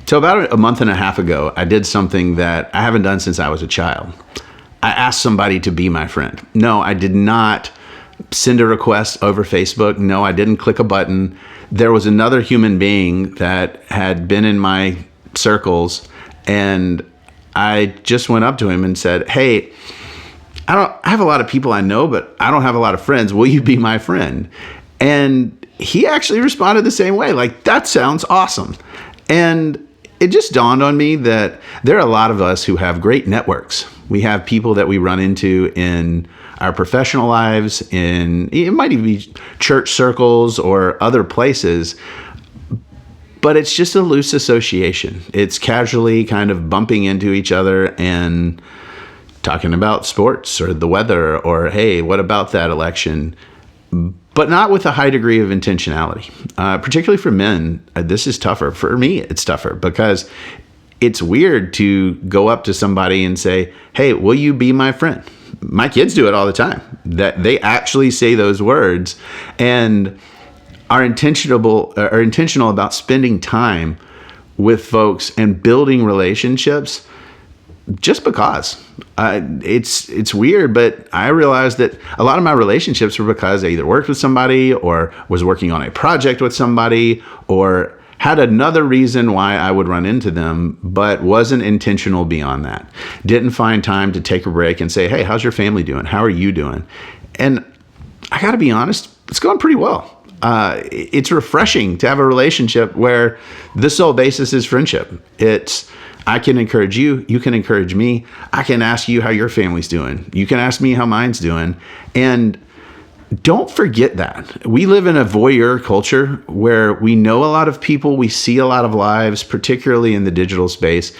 So about a month and a half ago, I did something that I haven't done since I was a child. I asked somebody to be my friend. No, I did not send a request over Facebook. No, I didn't click a button. There was another human being that had been in my circles, and I just went up to him and said, "Hey, I have a lot of people I know, but I don't have a lot of friends. Will you be my friend?" And he actually responded the same way. Like, that sounds awesome. And it just dawned on me that there are a lot of us who have great networks. We have people that we run into in our professional lives, it might even be church circles or other places, but it's just a loose association. It's casually kind of bumping into each other and talking about sports or the weather or, hey, what about that election? But not with a high degree of intentionality. Particularly for men, this is tougher. For me, it's tougher because it's weird to go up to somebody and say, "Hey, will you be my friend?" My kids do it all the time. That they actually say those words and are intentional about spending time with folks and building relationships just because. It's weird, but I realized that a lot of my relationships were because I either worked with somebody or was working on a project with somebody or had another reason why I would run into them, but wasn't intentional beyond that. Didn't find time to take a break and say, "Hey, how's your family doing? How are you doing?" And I got to be honest, it's going pretty well. It's refreshing to have a relationship where the sole basis is friendship. It's, I can encourage you, you can encourage me. I can ask you how your family's doing. You can ask me how mine's doing. And don't forget that. We live in a voyeur culture where we know a lot of people, we see a lot of lives, particularly in the digital space,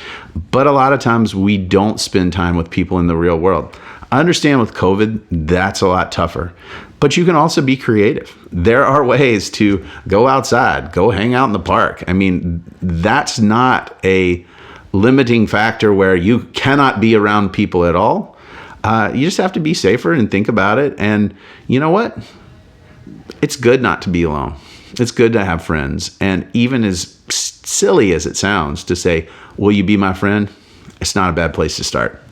but a lot of times we don't spend time with people in the real world. I understand with COVID, that's a lot tougher, but you can also be creative. There are ways to go outside, go hang out in the park. I mean, that's not a limiting factor where you cannot be around people at all. You just have to be safer and think about it. And you know what? It's good not to be alone. It's good to have friends. And even as silly as it sounds to say, "Will you be my friend?" It's not a bad place to start.